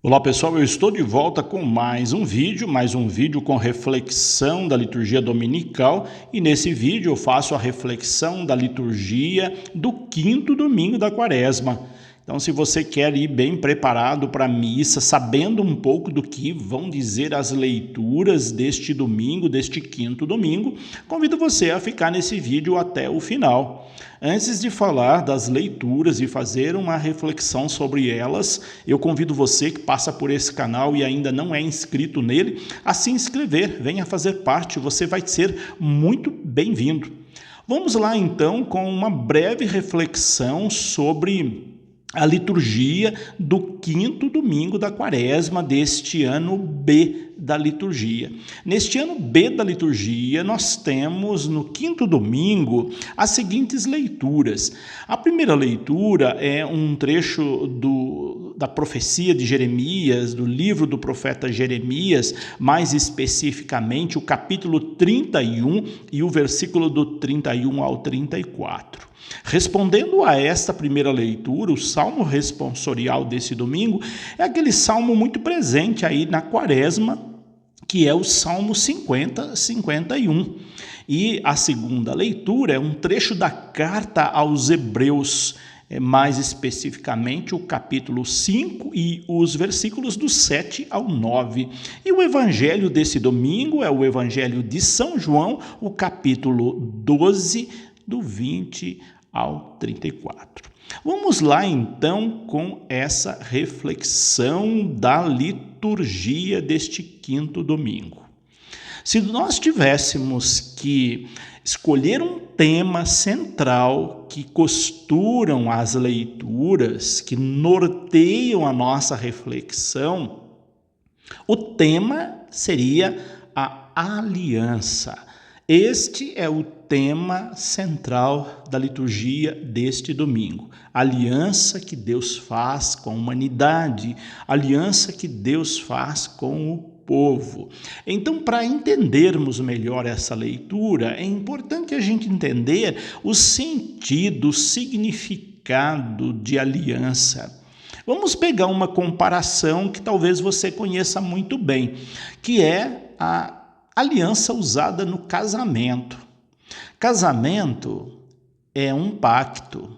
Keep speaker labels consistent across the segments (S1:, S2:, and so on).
S1: Olá pessoal, eu estou de volta com mais um vídeo com reflexão da liturgia dominical, e nesse vídeo eu faço a reflexão da liturgia do quinto domingo da quaresma. Então, se você quer ir bem preparado para a missa, sabendo um pouco do que vão dizer as leituras deste domingo, deste quinto domingo, convido você a ficar nesse vídeo até o final. Antes de falar das leituras e fazer uma reflexão sobre elas, eu convido você que passa por esse canal e ainda não é inscrito nele, a se inscrever, venha fazer parte, você vai ser muito bem-vindo. Vamos lá então com uma breve reflexão sobre a liturgia do quinto domingo da quaresma deste ano B da liturgia. Neste ano B da liturgia, nós temos no quinto domingo as seguintes leituras. A primeira leitura é um trecho da profecia de Jeremias, do livro do profeta Jeremias, mais especificamente o capítulo 31 e o versículo do 31 ao 34. Respondendo a esta primeira leitura, o salmo responsorial desse domingo é aquele salmo muito presente aí na quaresma, que é o Salmo 51. E a segunda leitura é um trecho da carta aos Hebreus, mais especificamente o capítulo 5 e os versículos do 7 ao 9. E o evangelho desse domingo é o evangelho de São João, o capítulo 12, do 20 ao 34. Vamos lá então com essa reflexão da liturgia deste quinto domingo. Se nós tivéssemos que escolher um tema central que costuram as leituras, que norteiam a nossa reflexão, o tema seria a aliança. Este é o tema central da liturgia deste domingo. A aliança que Deus faz com a humanidade, a aliança que Deus faz com o povo. Então, para entendermos melhor essa leitura, é importante a gente entender o sentido, o significado de aliança. Vamos pegar uma comparação que talvez você conheça muito bem, que é a aliança usada no casamento. Casamento é um pacto,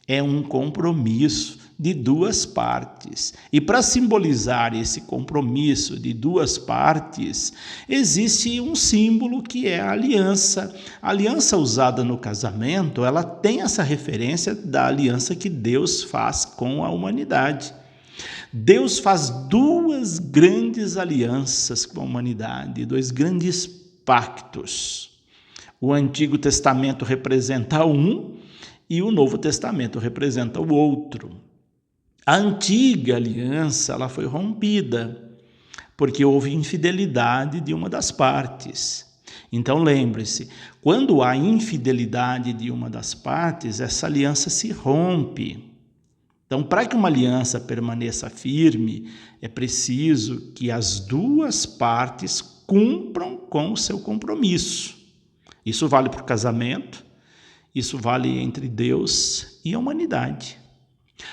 S1: é um compromisso de duas partes. E para simbolizar esse compromisso de duas partes, existe um símbolo que é a aliança. A aliança usada no casamento, ela tem essa referência da aliança que Deus faz com a humanidade. Deus faz duas grandes alianças com a humanidade, dois grandes pactos. O Antigo Testamento representa um e o Novo Testamento representa o outro. A antiga aliança ela foi rompida porque houve infidelidade de uma das partes. Então lembre-se, quando há infidelidade de uma das partes, essa aliança se rompe. Então, para que uma aliança permaneça firme, é preciso que as duas partes cumpram com o seu compromisso. Isso vale para o casamento, isso vale entre Deus e a humanidade.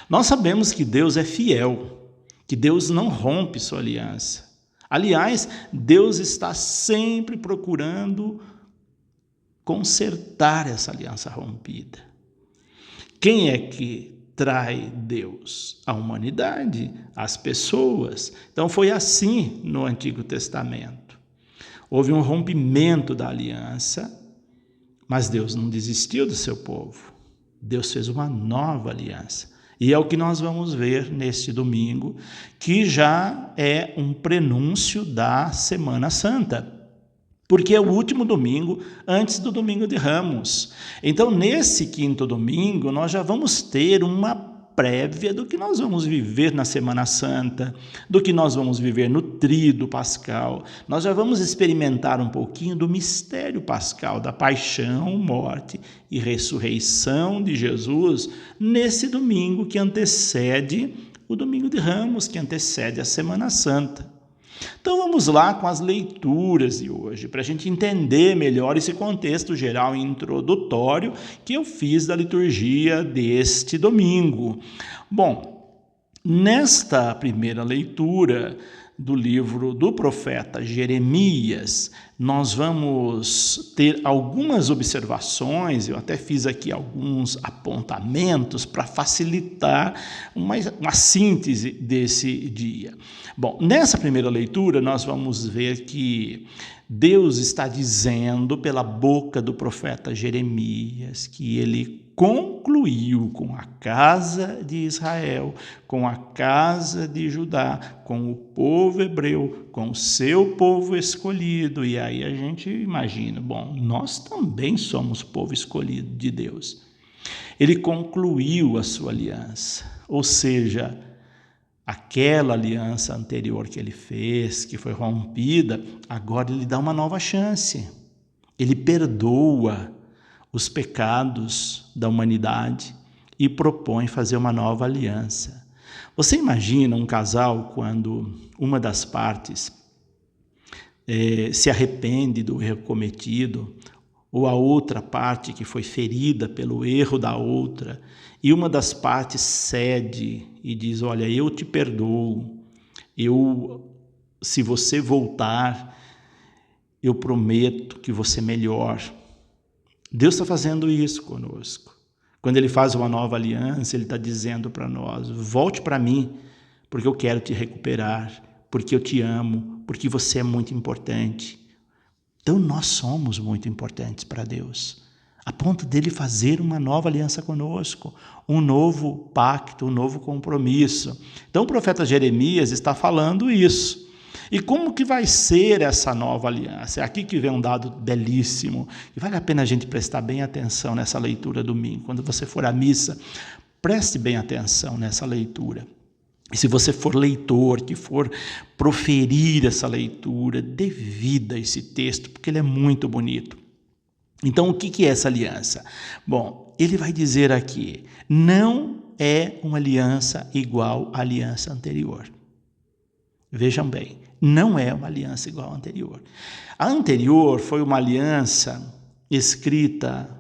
S1: Nós sabemos que Deus é fiel, que Deus não rompe sua aliança. Aliás, Deus está sempre procurando consertar essa aliança rompida. Quem é que trai Deus? A humanidade, as pessoas. Então foi assim no Antigo Testamento. Houve um rompimento da aliança, mas Deus não desistiu do seu povo. Deus fez uma nova aliança. E é o que nós vamos ver neste domingo, que já é um prenúncio da Semana Santa, porque é o último domingo antes do domingo de Ramos. Então, nesse quinto domingo, nós já vamos ter uma prévia do que nós vamos viver na Semana Santa, do que nós vamos viver no tríduo pascal. Nós já vamos experimentar um pouquinho do mistério pascal, da paixão, morte e ressurreição de Jesus nesse domingo que antecede o domingo de Ramos, que antecede a Semana Santa. Então vamos lá com as leituras de hoje, para a gente entender melhor esse contexto geral e introdutório que eu fiz da liturgia deste domingo. Bom, Nesta primeira leitura do livro do profeta Jeremias, nós vamos ter algumas observações, eu até fiz aqui alguns apontamentos para facilitar uma síntese desse dia. Bom, nessa primeira leitura nós vamos ver que Deus está dizendo pela boca do profeta Jeremias que ele concluiu com a casa de Israel, com a casa de Judá, com o povo hebreu, com o seu povo escolhido. E aí a gente imagina, bom, nós também somos povo escolhido de Deus. Ele concluiu a sua aliança, ou seja, aquela aliança anterior que ele fez, que foi rompida, agora ele dá uma nova chance. Ele perdoa os pecados da humanidade e propõe fazer uma nova aliança. Você imagina um casal quando uma das partes se arrepende do erro cometido, ou a outra parte que foi ferida pelo erro da outra, e uma das partes cede e diz, olha, eu te perdoo, se você voltar, eu prometo que você melhor. Deus está fazendo isso conosco. Quando Ele faz uma nova aliança, Ele está dizendo para nós, volte para mim, porque eu quero te recuperar, porque eu te amo, porque você é muito importante. Então nós somos muito importantes para Deus, a ponto dele fazer uma nova aliança conosco, um novo pacto, um novo compromisso. Então o profeta Jeremias está falando isso. E como que vai ser essa nova aliança? É aqui que vem um dado belíssimo, e vale a pena a gente prestar bem atenção nessa leitura domingo. Quando você for à missa, preste bem atenção nessa leitura. E se você for leitor, que for proferir essa leitura, dê vida a esse texto, porque ele é muito bonito. Então, o que é essa aliança? Bom, ele vai dizer aqui, não é uma aliança igual à aliança anterior. Vejam bem, não é uma aliança igual à anterior. A anterior foi uma aliança escrita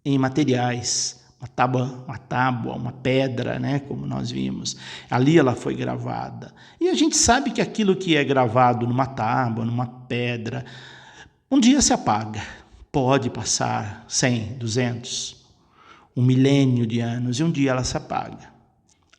S1: em materiais, uma tábua, uma pedra, né, como nós vimos. Ali ela foi gravada. E a gente sabe que aquilo que é gravado numa tábua, numa pedra, um dia se apaga. Pode passar 100, 200, 1 milênio de anos, e um dia ela se apaga.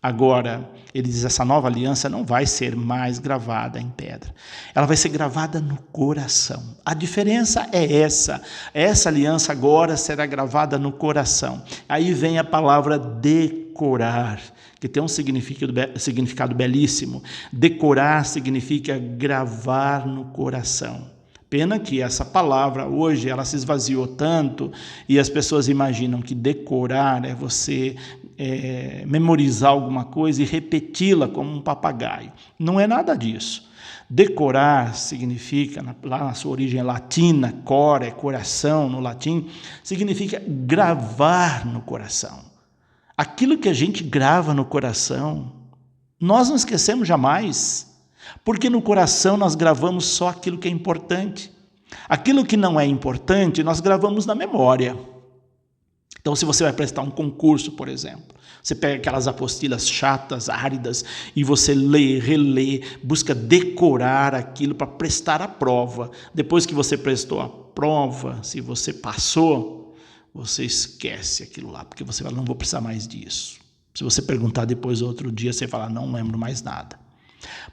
S1: Agora, ele diz, essa nova aliança não vai ser mais gravada em pedra. Ela vai ser gravada no coração. A diferença é essa. Essa aliança agora será gravada no coração. Aí vem a palavra decorar, que tem um significado belíssimo. Decorar significa gravar no coração. Pena que essa palavra hoje ela se esvaziou tanto e as pessoas imaginam que decorar é você memorizar alguma coisa e repeti-la como um papagaio. Não é nada disso. Decorar significa, lá na sua origem latina, cor é coração no latim, significa gravar no coração. Aquilo que a gente grava no coração, nós não esquecemos jamais. Porque no coração nós gravamos só aquilo que é importante. Aquilo que não é importante, nós gravamos na memória. Então, se você vai prestar um concurso, por exemplo, você pega aquelas apostilas chatas, áridas, e você lê, relê, busca decorar aquilo para prestar a prova. Depois que você prestou a prova, se você passou, você esquece aquilo lá, porque você fala, não vou precisar mais disso. Se você perguntar depois outro dia, você fala, não lembro mais nada.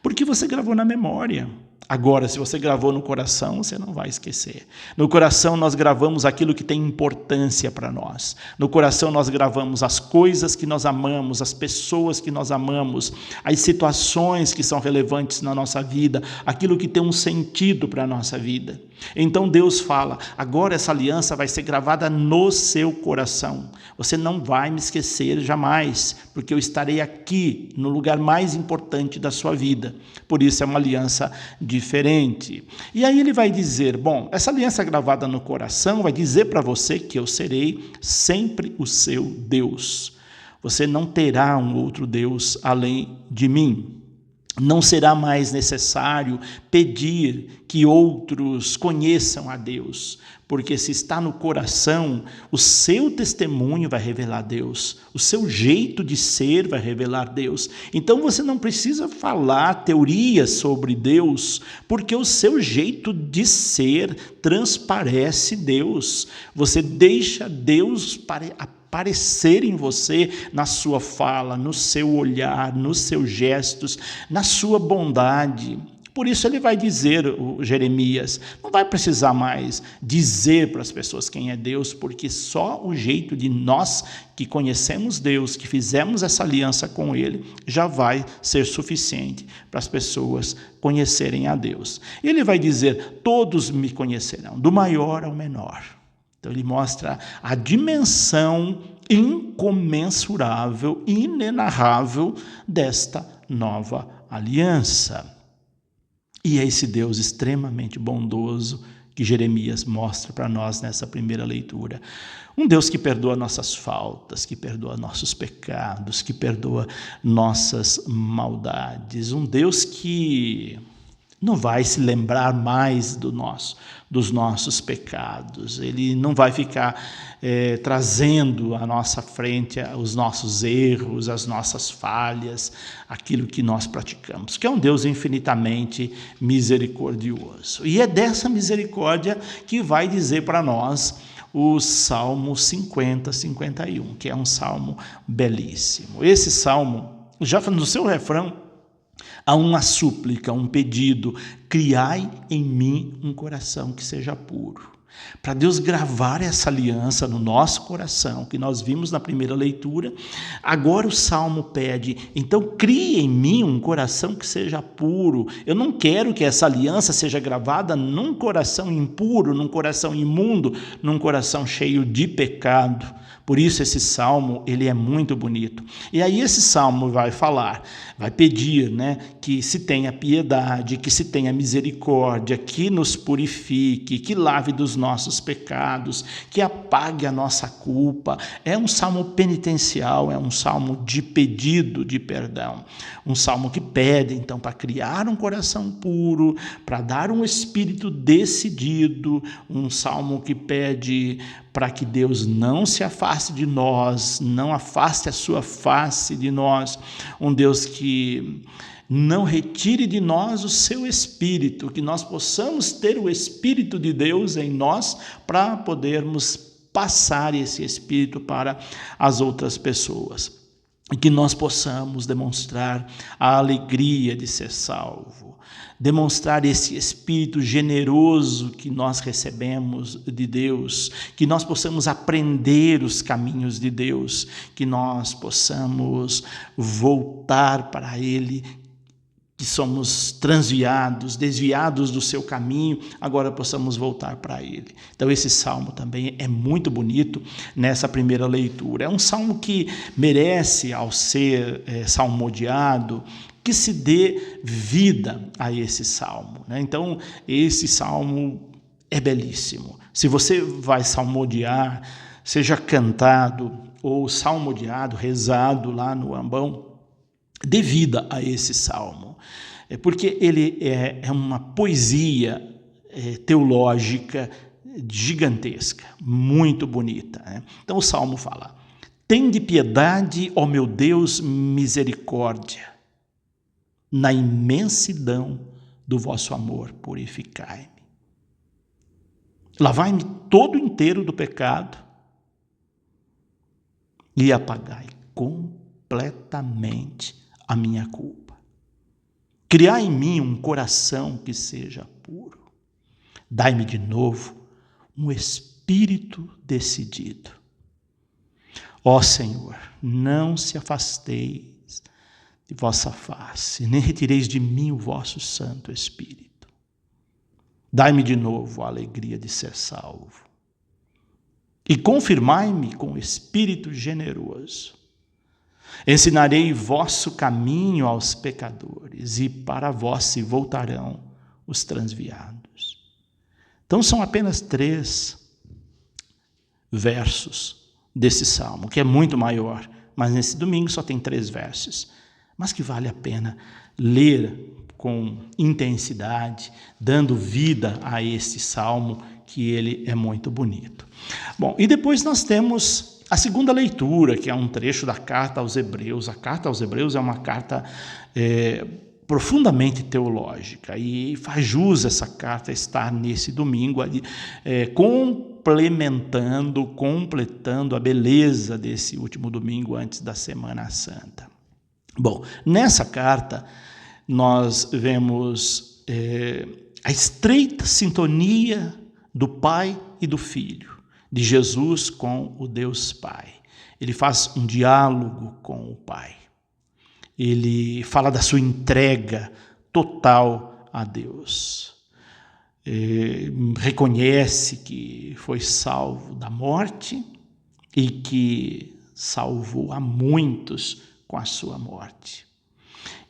S1: Porque você gravou na memória. Agora, se você gravou no coração, você não vai esquecer. No coração nós gravamos aquilo que tem importância para nós. No coração nós gravamos as coisas que nós amamos, as pessoas que nós amamos, as situações que são relevantes na nossa vida, aquilo que tem um sentido para a nossa vida. Então Deus fala, agora essa aliança vai ser gravada no seu coração. Você não vai me esquecer jamais, porque eu estarei aqui no lugar mais importante da sua vida. Por isso é uma aliança diferente. E aí ele vai dizer, bom, essa aliança gravada no coração vai dizer para você que eu serei sempre o seu Deus. Você não terá um outro Deus além de mim. Não será mais necessário pedir que outros conheçam a Deus, porque se está no coração, o seu testemunho vai revelar Deus, o seu jeito de ser vai revelar Deus. Então você não precisa falar teorias sobre Deus, porque o seu jeito de ser transparece Deus. Você deixa Deus aparecer em você, na sua fala, no seu olhar, nos seus gestos, na sua bondade. Por isso ele vai dizer, o Jeremias, não vai precisar mais dizer para as pessoas quem é Deus, porque só o jeito de nós que conhecemos Deus, que fizemos essa aliança com Ele, já vai ser suficiente para as pessoas conhecerem a Deus. Ele vai dizer, todos me conhecerão, do maior ao menor. Então ele mostra a dimensão incomensurável, inenarrável desta nova aliança. E é esse Deus extremamente bondoso que Jeremias mostra para nós nessa primeira leitura. Um Deus que perdoa nossas faltas, que perdoa nossos pecados, que perdoa nossas maldades. Um Deus que não vai se lembrar mais dos nossos pecados. Ele não vai ficar trazendo à nossa frente os nossos erros, as nossas falhas, aquilo que nós praticamos, que é um Deus infinitamente misericordioso. E é dessa misericórdia que vai dizer para nós o Salmo 50, 51, que é um salmo belíssimo. Esse salmo, já no seu refrão, há uma súplica, um pedido: criai em mim um coração que seja puro. Para Deus gravar essa aliança no nosso coração, que nós vimos na primeira leitura, agora o Salmo pede, então crie em mim um coração que seja puro. Eu não quero que essa aliança seja gravada num coração impuro, num coração imundo, num coração cheio de pecado. Por isso esse salmo, ele é muito bonito. E aí esse salmo vai falar, vai pedir, que se tenha piedade, que se tenha misericórdia, que nos purifique, que lave dos nossos pecados, que apague a nossa culpa. É um salmo penitencial, é um salmo de pedido de perdão. Um salmo que pede, então, para criar um coração puro, para dar um espírito decidido, um salmo que pede para que Deus não se afaste de nós, não afaste a sua face de nós, um Deus que não retire de nós o seu Espírito, que nós possamos ter o Espírito de Deus em nós para podermos passar esse Espírito para as outras pessoas. E que nós possamos demonstrar a alegria de ser salvo, demonstrar esse espírito generoso que nós recebemos de Deus, que nós possamos aprender os caminhos de Deus, que nós possamos voltar para Ele, que somos transviados, desviados do seu caminho, agora possamos voltar para Ele. Então esse salmo também é muito bonito nessa primeira leitura. É um salmo que merece, ao ser salmodiado, que se dê vida a esse salmo. Então esse salmo é belíssimo. Se você vai salmodiar, seja cantado ou salmodiado, rezado lá no ambão, dê vida a esse salmo, porque ele é uma poesia teológica gigantesca, muito bonita. Então o salmo fala: tende piedade, ó meu Deus, misericórdia, na imensidão do vosso amor purificai-me. Lavai-me todo inteiro do pecado e apagai completamente a minha culpa. Criai em mim um coração que seja puro. Dai-me de novo um espírito decidido. Ó Senhor, não se afasteis de vossa face, nem retireis de mim o vosso Santo Espírito. Dai-me de novo a alegria de ser salvo. E confirmai-me com o Espírito generoso. Ensinarei vosso caminho aos pecadores, e para vós se voltarão os transviados. Então são apenas 3 versos desse salmo, que é muito maior, mas nesse domingo só tem 3 versos, mas que vale a pena ler com intensidade, dando vida a este salmo, que ele é muito bonito. Bom, e depois nós temos a segunda leitura, que é um trecho da carta aos Hebreus. A carta aos Hebreus é uma carta profundamente teológica, e faz jus essa carta estar nesse domingo ali, completando a beleza desse último domingo antes da Semana Santa. Bom, nessa carta nós vemos a estreita sintonia do Pai e do Filho, de Jesus com o Deus Pai. Ele faz um diálogo com o Pai. Ele fala da sua entrega total a Deus. Reconhece que foi salvo da morte e que salvou a muitos com a sua morte.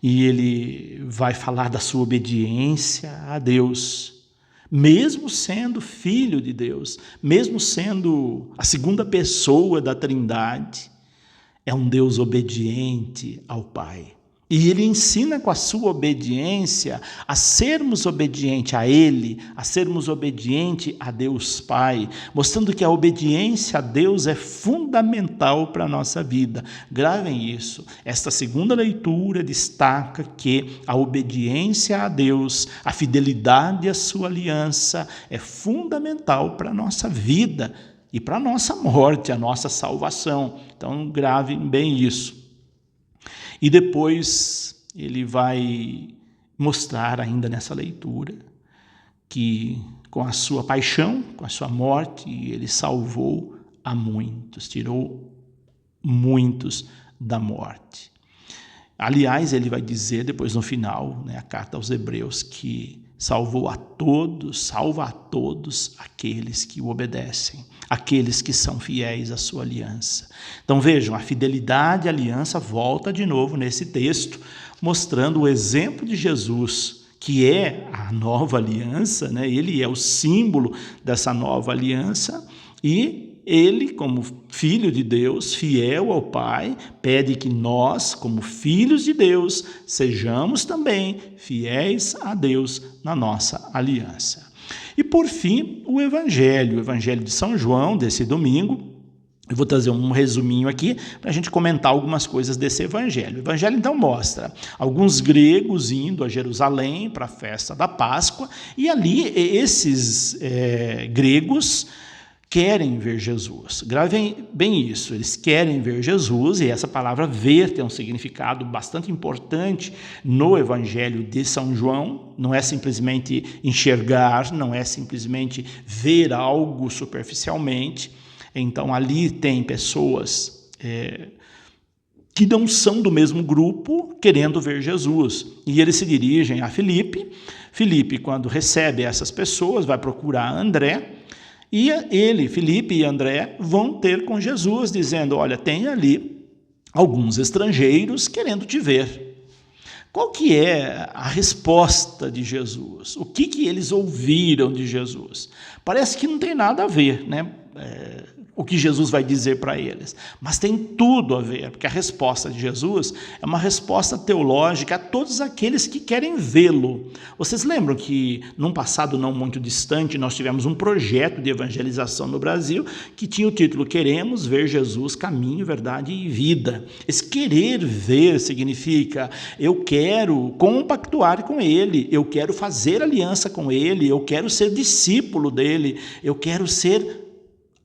S1: E ele vai falar da sua obediência a Deus, mesmo sendo filho de Deus, mesmo sendo a segunda pessoa da Trindade, é um Deus obediente ao Pai. E ele ensina com a sua obediência a sermos obedientes a Ele, a sermos obedientes a Deus Pai, mostrando que a obediência a Deus é fundamental para a nossa vida. Gravem isso. Esta segunda leitura destaca que a obediência a Deus, a fidelidade à sua aliança é fundamental para a nossa vida e para a nossa morte, a nossa salvação. Então, gravem bem isso. E depois ele vai mostrar ainda nessa leitura que com a sua paixão, com a sua morte, ele salvou a muitos, tirou muitos da morte. Aliás, ele vai dizer depois no final, a carta aos Hebreus, que salva a todos aqueles que o obedecem, aqueles que são fiéis à sua aliança. Então vejam, a fidelidade à aliança volta de novo nesse texto, mostrando o exemplo de Jesus, que é a nova aliança, ele é o símbolo dessa nova aliança, e ele, como filho de Deus, fiel ao Pai, pede que nós, como filhos de Deus, sejamos também fiéis a Deus na nossa aliança. E por fim, o Evangelho de São João, desse domingo. Eu vou trazer um resuminho aqui para a gente comentar algumas coisas desse Evangelho. O Evangelho então mostra alguns gregos indo a Jerusalém para a festa da Páscoa, e ali esses gregos querem ver Jesus. Gravem bem isso, eles querem ver Jesus, e essa palavra ver tem um significado bastante importante no Evangelho de São João. Não é simplesmente enxergar, não é simplesmente ver algo superficialmente. Então ali tem pessoas que não são do mesmo grupo querendo ver Jesus, e eles se dirigem a Filipe. Filipe, quando recebe essas pessoas, vai procurar André, e ele, Filipe e André, vão ter com Jesus, dizendo: olha, tem ali alguns estrangeiros querendo te ver. Qual que é a resposta de Jesus? O que eles ouviram de Jesus? Parece que não tem nada a ver, o que Jesus vai dizer para eles, mas tem tudo a ver, porque a resposta de Jesus é uma resposta teológica a todos aqueles que querem vê-lo. Vocês lembram que num passado não muito distante nós tivemos um projeto de evangelização no Brasil que tinha o título Queremos Ver Jesus, Caminho, Verdade e Vida. Esse querer ver significa eu quero compactuar com ele, eu quero fazer aliança com ele, eu quero ser discípulo dele, eu quero ser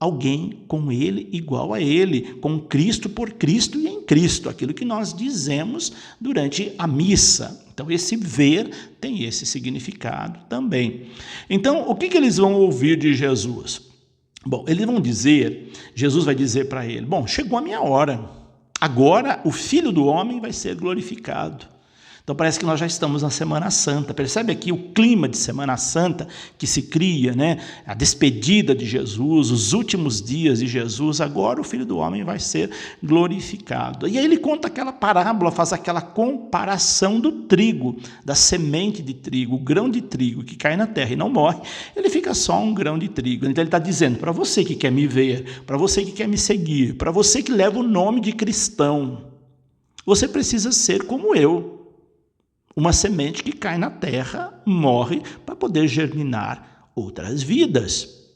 S1: alguém com ele, igual a ele, com Cristo, por Cristo e em Cristo, aquilo que nós dizemos durante a missa. Então, esse ver tem esse significado também. Então, o que eles vão ouvir de Jesus? Bom, eles vão dizer, Jesus vai dizer para ele: bom, chegou a minha hora, agora o Filho do Homem vai ser glorificado. Então parece que nós já estamos na Semana Santa. Percebe aqui o clima de Semana Santa que se cria, a despedida de Jesus, os últimos dias de Jesus. Agora o Filho do Homem vai ser glorificado. E aí ele conta aquela parábola, faz aquela comparação do trigo, da semente de trigo, o grão de trigo que cai na terra e não morre, ele fica só um grão de trigo. Então ele está dizendo: para você que quer me ver, para você que quer me seguir, para você que leva o nome de cristão, você precisa ser como eu. Uma semente que cai na terra, morre para poder germinar outras vidas.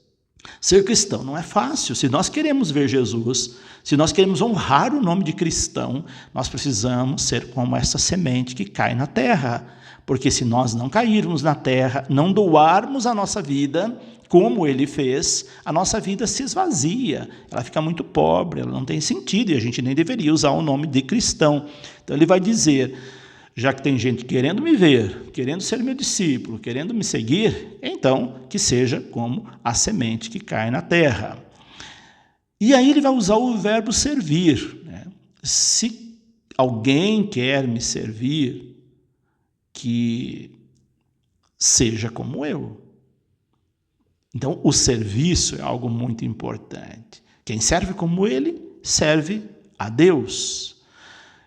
S1: Ser cristão não é fácil. Se nós queremos ver Jesus, se nós queremos honrar o nome de cristão, nós precisamos ser como essa semente que cai na terra. Porque se nós não cairmos na terra, não doarmos a nossa vida, como ele fez, a nossa vida se esvazia, ela fica muito pobre, ela não tem sentido, e a gente nem deveria usar o nome de cristão. Então ele vai dizer, já que tem gente querendo me ver, querendo ser meu discípulo, querendo me seguir, então que seja como a semente que cai na terra. E aí ele vai usar o verbo servir, né? Se alguém quer me servir, que seja como eu. Então, o serviço é algo muito importante. Quem serve como ele, serve a Deus.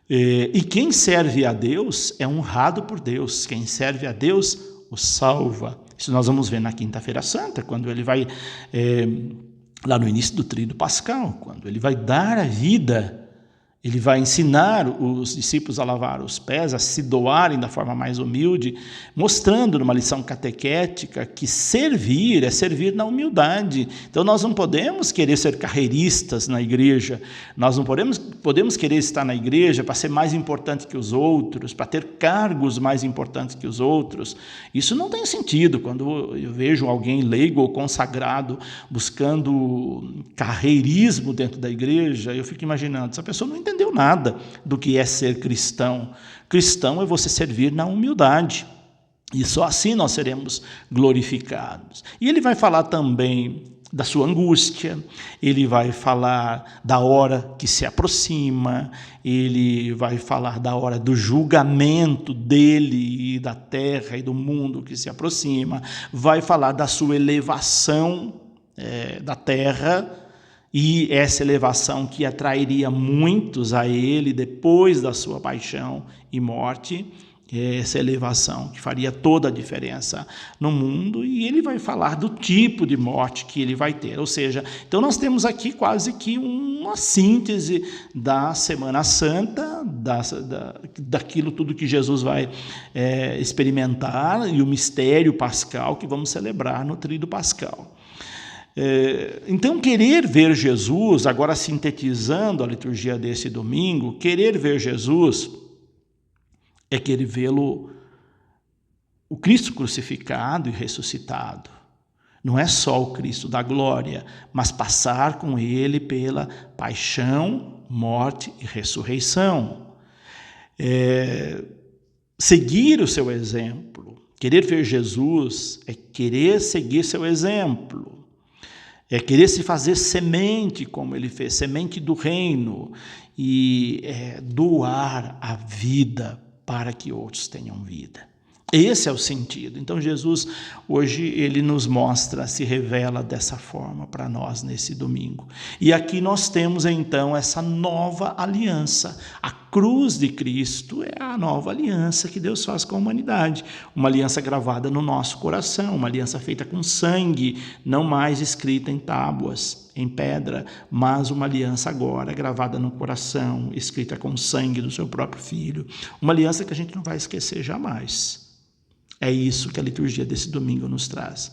S1: E quem serve a Deus é honrado por Deus. Quem serve a Deus, o salva. Isso nós vamos ver na Quinta-feira Santa, quando ele vai, lá no início do Tríduo Pascal, quando ele vai dar a vida. Ele vai ensinar os discípulos a lavar os pés, a se doarem da forma mais humilde, mostrando numa lição catequética que servir é servir na humildade. Então nós não podemos querer ser carreiristas na igreja, nós não podemos querer estar na igreja para ser mais importante que os outros, para ter cargos mais importantes que os outros. Isso não tem sentido. Quando eu vejo alguém leigo ou consagrado buscando carreirismo dentro da igreja, eu fico imaginando, essa pessoa não entendeu nada do que é ser cristão. Cristão é você servir na humildade. E só assim nós seremos glorificados. E ele vai falar também da sua angústia, ele vai falar da hora que se aproxima, ele vai falar da hora do julgamento dele e da terra e do mundo que se aproxima, vai falar da sua elevação da terra, e essa elevação que atrairia muitos a ele depois da sua paixão e morte, essa elevação que faria toda a diferença no mundo, e ele vai falar do tipo de morte que ele vai ter. Ou seja, então nós temos aqui quase que uma síntese da Semana Santa, daquilo tudo que Jesus vai experimentar, e o mistério pascal que vamos celebrar no Tríduo Pascal. Então, querer ver Jesus, agora sintetizando a liturgia desse domingo, querer ver Jesus é querer vê-lo, o Cristo crucificado e ressuscitado. Não é só o Cristo da glória, mas passar com ele pela paixão, morte e ressurreição. Seguir o seu exemplo. Querer ver Jesus é querer seguir seu exemplo. É querer se fazer semente, como ele fez, semente do reino, e doar a vida para que outros tenham vida. Esse é o sentido. Então Jesus, hoje, ele nos mostra, se revela dessa forma para nós nesse domingo. E aqui nós temos, então, essa nova aliança. A cruz de Cristo é a nova aliança que Deus faz com a humanidade. Uma aliança gravada no nosso coração, uma aliança feita com sangue, não mais escrita em tábuas, em pedra, mas uma aliança agora gravada no coração, escrita com sangue do seu próprio Filho. Uma aliança que a gente não vai esquecer jamais. É isso que a liturgia desse domingo nos traz.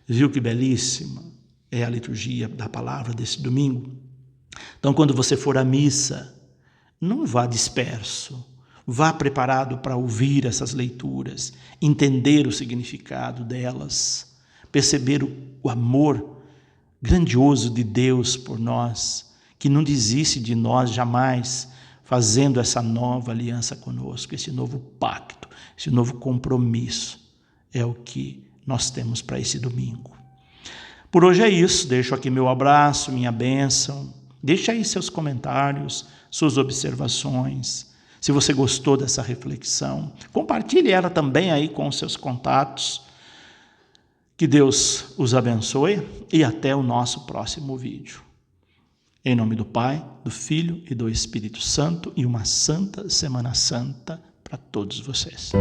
S1: Viu que belíssima é a liturgia da palavra desse domingo? Então, quando você for à missa, não vá disperso, vá preparado para ouvir essas leituras, entender o significado delas, perceber o amor grandioso de Deus por nós, que não desiste de nós jamais, fazendo essa nova aliança conosco, esse novo pacto, esse novo compromisso. É o que nós temos para esse domingo. Por hoje é isso. Deixo aqui meu abraço, minha bênção. Deixe aí seus comentários, suas observações. Se você gostou dessa reflexão, compartilhe ela também aí com os seus contatos. Que Deus os abençoe e até o nosso próximo vídeo. Em nome do Pai, do Filho e do Espírito Santo, e uma santa Semana Santa para todos vocês.